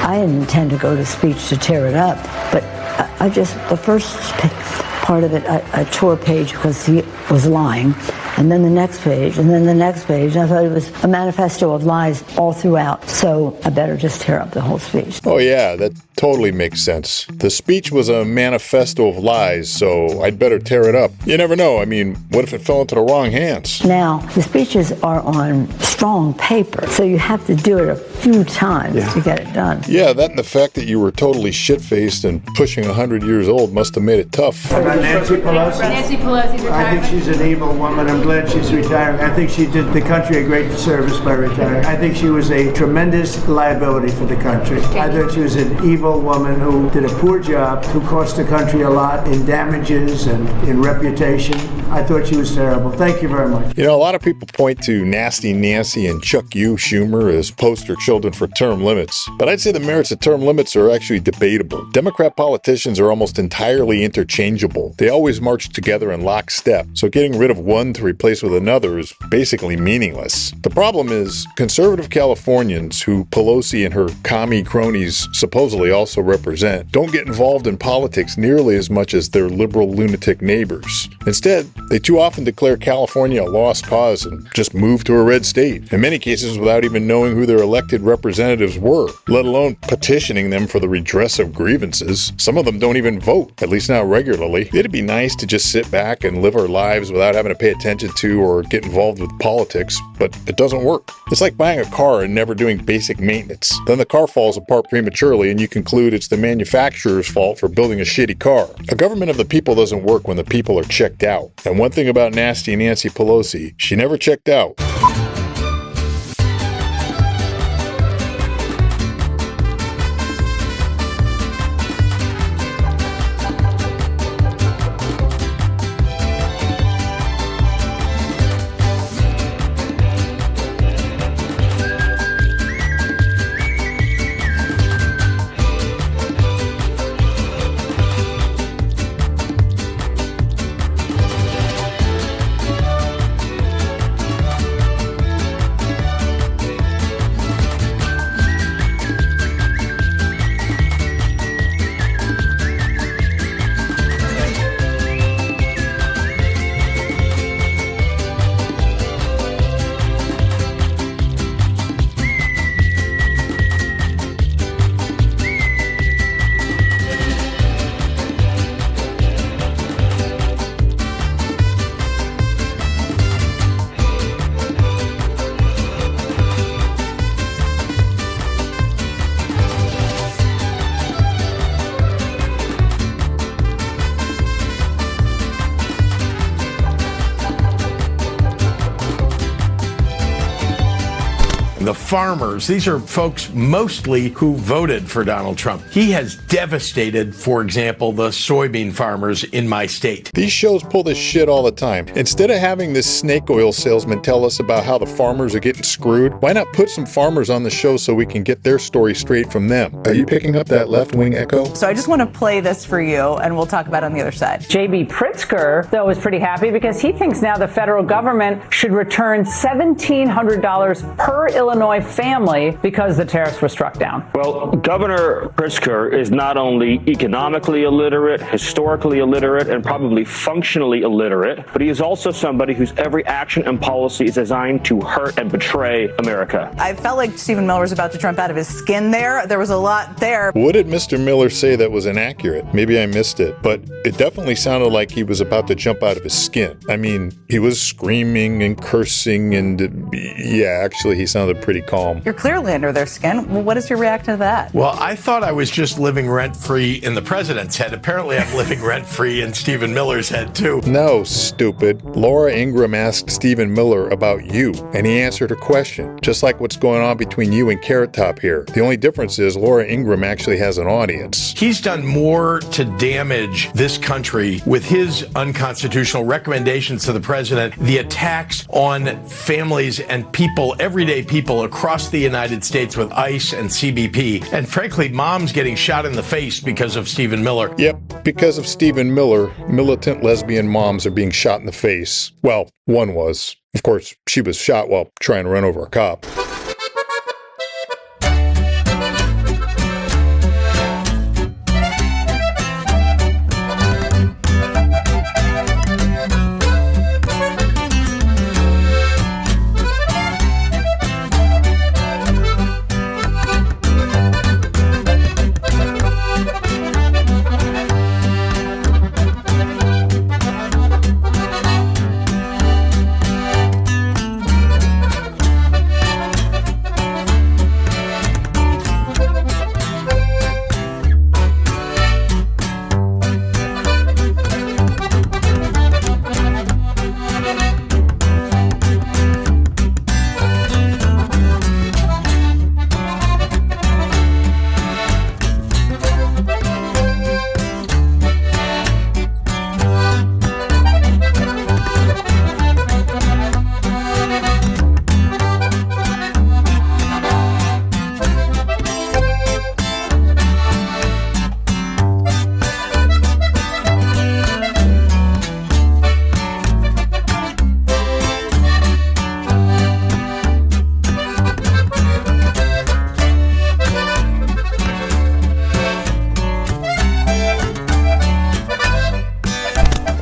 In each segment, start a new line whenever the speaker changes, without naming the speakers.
I didn't intend to go to speech to tear it up, but I just, the first part of it, I tore a page because he was lying, and then the next page, and then the next page. I thought it was a manifesto of lies all throughout, so I better just tear up the whole speech.
Oh yeah, that totally makes sense. The speech was a manifesto of lies, so I'd better tear it up. You never know, I mean, what if it fell into the wrong hands?
Now, the speeches are on strong paper, so you have to do it a few times to get it done.
Yeah, that and the fact that you were totally shit-faced and pushing 100 years old must have made it tough.
About Nancy Pelosi?
Nancy Pelosi's retirement.
I think she's an evil woman. I'm glad she's retiring. I think she did the country a great service by retiring. I think she was a tremendous liability for the country. I thought she was an evil woman who did a poor job, who cost the country a lot in damages and in reputation. I thought she was terrible. Thank you very much.
You know, a lot of people point to Nasty Nancy and Chuck U. Schumer as poster children for term limits. But I'd say the merits of term limits are actually debatable. Democrat politicians are almost entirely interchangeable. They always march together in lockstep, so getting rid of one to replace with another is basically meaningless. The problem is, conservative Californians, who Pelosi and her commie cronies supposedly also represent, don't get involved in politics nearly as much as their liberal lunatic neighbors. Instead, they too often declare California a lost cause and just move to a red state, in many cases without even knowing who their elected representatives were, let alone petitioning them for the redress of grievances. Some of them don't even vote, at least not regularly. It'd be nice to just sit back and live our lives without having to pay attention to or get involved with politics, but it doesn't work. It's like buying a car and never doing basic maintenance. Then the car falls apart prematurely and you conclude it's the manufacturer's fault for building a shitty car. A government of the people doesn't work when the people are checked out. And one thing about Nasty Nancy Pelosi, she never checked out.
The farmers, these are folks mostly who voted for Donald Trump. He has devastated, for example, the soybean farmers in my state.
These shows pull this shit all the time. Instead of having this snake oil salesman tell us about how the farmers are getting screwed, why not put some farmers on the show so we can get their story straight from them? Are you picking up that left-wing echo?
So I just want to play this for you, and we'll talk about it on the other side.
J.B. Pritzker, though, is pretty happy because he thinks now the federal government should return $1,700 per Illinois family because the tariffs were struck down.
Well, Governor Pritzker is not only economically illiterate, historically illiterate, and probably functionally illiterate, but he is also somebody whose every action and policy is designed to hurt and betray America.
I felt like Stephen Miller was about to jump out of his skin there. There was a lot there.
What did Mr. Miller say that was inaccurate? Maybe I missed it, but it definitely sounded like he was about to jump out of his skin. I mean, he was screaming and cursing and, yeah, actually he sounded pretty calm.
You're clearly under their skin. Well, what is your reaction to that?
Well, I thought I was just living rent-free in the president's head. Apparently, I'm living rent-free in Stephen Miller's head, too.
No, stupid. Laura Ingraham asked Stephen Miller about you, and he answered her question, just like what's going on between you and Carrot Top here. The only difference is Laura Ingraham actually has an audience.
He's done more to damage this country with his unconstitutional recommendations to the president, the attacks on families and people, everyday people across the United States with ICE and CBP, and frankly, moms getting shot in the face because of Stephen Miller.
Yep, because of Stephen Miller, militant lesbian moms are being shot in the face. Well, one was. Of course, she was shot while trying to run over a cop.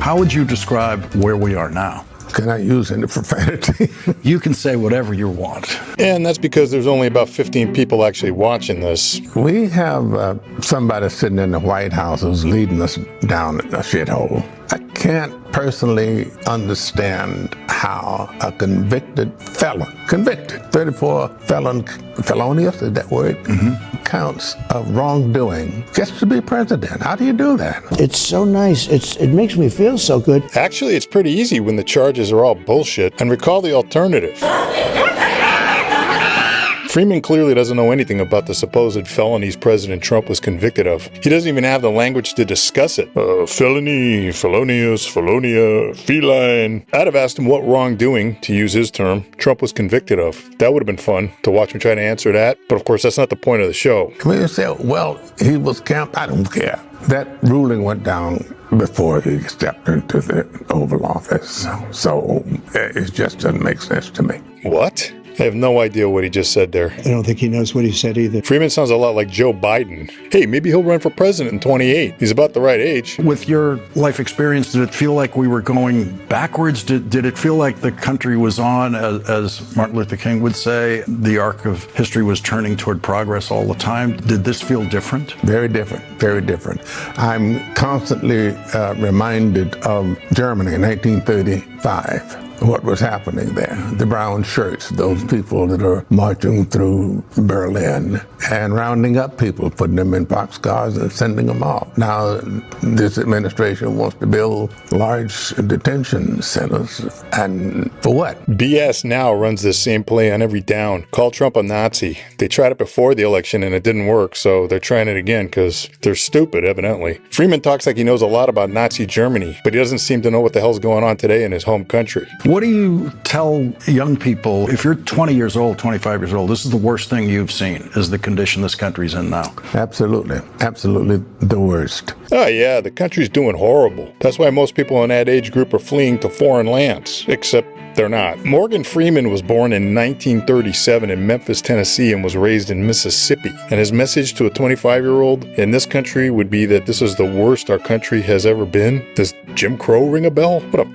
How would you describe where we are now?
Can I use any profanity?
You can say whatever you want.
And that's because there's only about 15 people actually watching this.
We have somebody sitting in the White House who's leading us down a shithole. I can't personally understand how a convicted 34 felonious, is that word? Counts of wrongdoing gets to be president. How do you do that?
It's so nice. It makes me feel so good.
Actually, it's pretty easy when the charges are all bullshit. And recall the alternative. Freeman clearly doesn't know anything about the supposed felonies President Trump was convicted of. He doesn't even have the language to discuss it. Felony, felonious, felonia, feline. I'd have asked him what wrongdoing, to use his term, Trump was convicted of. That would have been fun, to watch him try to answer that. But of course, that's not the point of the show.
When you say, well, he was I don't care. That ruling went down before he stepped into the Oval Office. So it just doesn't make sense to me.
What? I have no idea what he just said there.
I don't think he knows what he said either.
Freeman sounds a lot like Joe Biden. Hey, maybe he'll run for president in 28. He's about the right age.
With your life experience, did it feel like we were going backwards? Did it feel like the country was on, as Martin Luther King would say, the arc of history was turning toward progress all the time? Did this feel different?
Very different, very different. I'm constantly reminded of Germany in 1935. What was happening there. The brown shirts, those people that are marching through Berlin and rounding up people, putting them in boxcars and sending them off. Now, this administration wants to build large detention centers. And for what?
BS Now runs this same play on every down. Call Trump a Nazi. They tried it before the election and it didn't work, so they're trying it again because they're stupid, evidently. Freeman talks like he knows a lot about Nazi Germany, but he doesn't seem to know what the hell's going on today in his home country.
What do you tell young people, if you're 20 years old, 25 years old, this is the worst thing you've seen, is the condition this country's in now?
Absolutely. Absolutely the worst.
Oh yeah, the country's doing horrible. That's why most people in that age group are fleeing to foreign lands, except they're not. Morgan Freeman was born in 1937 in Memphis, Tennessee, and was raised in Mississippi. And his message to a 25-year-old in this country would be that this is the worst our country has ever been. Does Jim Crow ring a bell? What a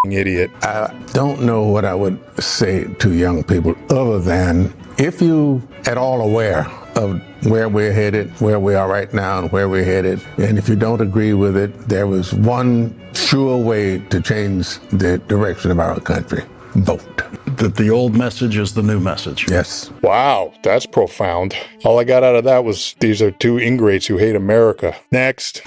idiot.
I don't know what I would say to young people other than if you at all aware of where we're headed, where we are right now and where we're headed, and if you don't agree with it, there was one sure way to change the direction of our country. Vote.
That the old message is the new message.
Yes.
Wow, that's profound. All I got out of that was these are two ingrates who hate America. Next.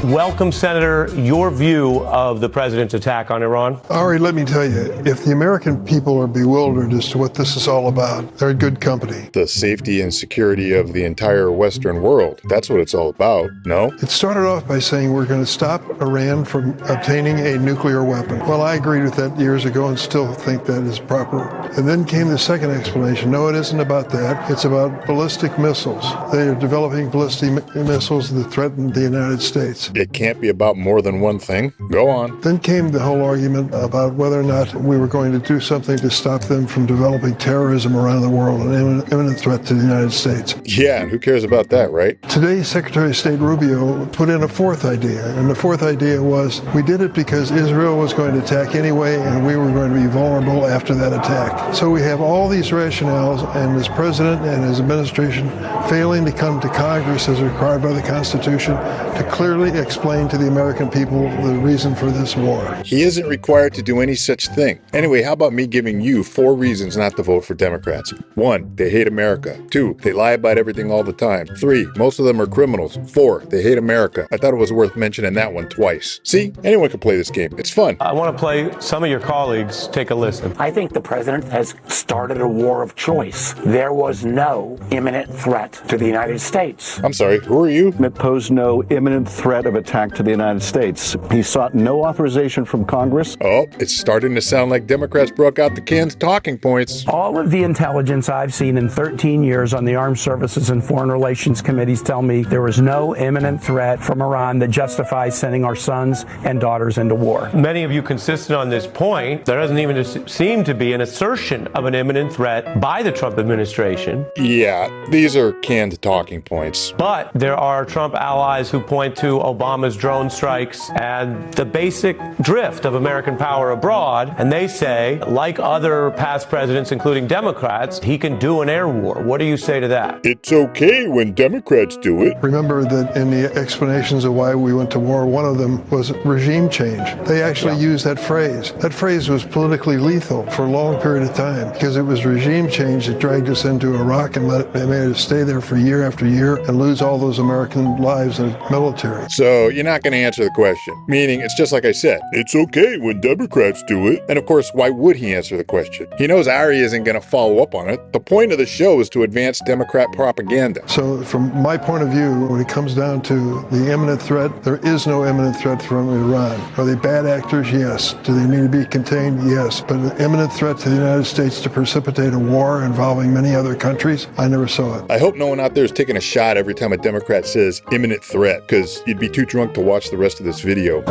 Welcome, Senator, your view of the president's attack on Iran.
Ari, let me tell you, if the American people are bewildered as to what this is all about, they're in good company.
The safety and security of the entire Western world. That's what it's all about, no?
It started off by saying we're going to stop Iran from obtaining a nuclear weapon. Well, I agreed with that years ago and still think that is proper. And then came the second explanation. No, it isn't about that. It's about ballistic missiles. They are developing ballistic missiles that threaten the United States.
It can't be about more than one thing. Go on.
Then came the whole argument about whether or not we were going to do something to stop them from developing terrorism around the world, an imminent threat to the United States.
Yeah, and who cares about that, right?
Today, Secretary of State Rubio put in a fourth idea, and the fourth idea was we did it because Israel was going to attack anyway, and we were going to be vulnerable after that attack. So we have all these rationales, and his president and his administration failing to come to Congress as required by the Constitution to clearly explain to the American people the reason for this war.
He isn't required to do any such thing. Anyway, how about me giving you 4 reasons not to vote for Democrats? 1, they hate America. 2, they lie about everything all the time. 3, most of them are criminals. 4, they hate America. I thought it was worth mentioning that one twice. See, anyone can play this game. It's fun.
I want to play some of your colleagues. Take a listen.
I think the president has started a war of choice. There was no imminent threat to the United States.
I'm sorry, who are you?
It posed no imminent threat of attack to the United States. He sought no authorization from Congress.
Oh, it's starting to sound like Democrats broke out the canned talking points.
All of the intelligence I've seen in 13 years on the Armed Services and Foreign Relations Committees tell me there was no imminent threat from Iran that justifies sending our sons and daughters into war.
Many of you consisted on this point. There doesn't even seem to be an assertion of an imminent threat by the Trump administration.
Yeah, these are canned talking points.
But there are Trump allies who point to Obama's drone strikes and the basic drift of American power abroad. And they say, like other past presidents, including Democrats, he can do an air war. What do you say to that?
It's okay when Democrats do it.
Remember that in the explanations of why we went to war, one of them was regime change. They actually used that phrase. That phrase was politically lethal for a long period of time because it was regime change that dragged us into Iraq and made us stay there for year after year and lose all those American lives in the military.
So you're not going to answer the question. Meaning, it's just like I said. It's okay when Democrats do it. And of course, why would he answer the question? He knows Ari isn't going to follow up on it. The point of the show is to advance Democrat propaganda.
So from my point of view, when it comes down to the imminent threat, there is no imminent threat from Iran. Are they bad actors? Yes. Do they need to be contained? Yes. But an imminent threat to the United States to precipitate a war involving many other countries, I never saw it.
I hope no one out there is taking a shot every time a Democrat says imminent threat, because you'd be too drunk to watch the rest of this video.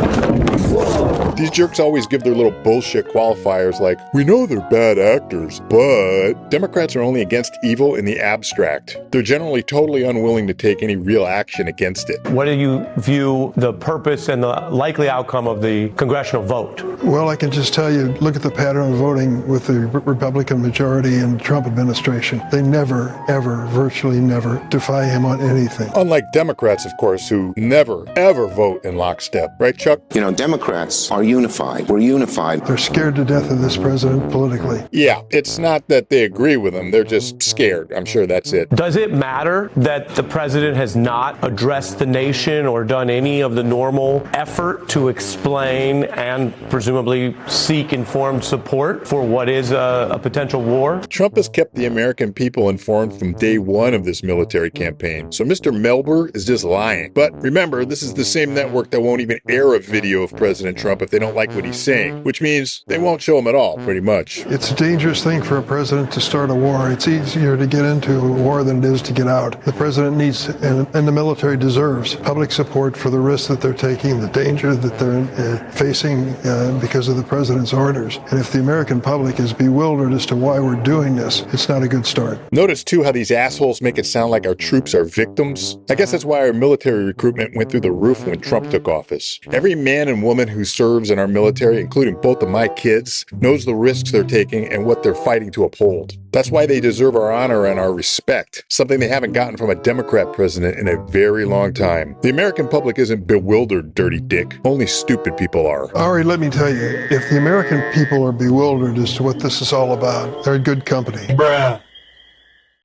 These jerks always give their little bullshit qualifiers like, we know they're bad actors, but Democrats are only against evil in the abstract. They're generally totally unwilling to take any real action against it.
What do you view the purpose and the likely outcome of the congressional vote?
Well, I can just tell you, look at the pattern of voting with the Republican majority and the Trump administration. They never, ever, virtually never defy him on anything.
Unlike Democrats, of course, who never, ever vote in lockstep. Right, Chuck?
You know, Democrats are unified. We're unified.
They're scared to death of this president politically.
Yeah, it's not that they agree with him. They're just scared. I'm sure that's it.
Does it matter that the president has not addressed the nation or done any of the normal effort to explain and presumably seek informed support for what is a potential war?
Trump has kept the American people informed from day one of this military campaign. So Mr. Melber is just lying. But remember, this is the same network that won't even air a video of President Trump if they don't like what he's saying, which means they won't show him at all, pretty much.
It's a dangerous thing for a president to start a war. It's easier to get into a war than it is to get out. The president needs, and the military deserves, public support for the risks that they're taking, the danger that they're facing because of the president's orders. And if the American public is bewildered as to why we're doing this, it's not a good start.
Notice, too, how these assholes make it sound like our troops are victims. I guess that's why our military recruitment went through the roof when Trump took office. Every man and woman who serves in our military, including both of my kids, knows the risks they're taking and what they're fighting to uphold. That's why they deserve our honor and our respect, something they haven't gotten from a Democrat president in a very long time. The American public isn't bewildered, dirty dick. Only stupid people are.
Ari, let me tell you, if the American people are bewildered as to what this is all about, they're in good company.
Bruh.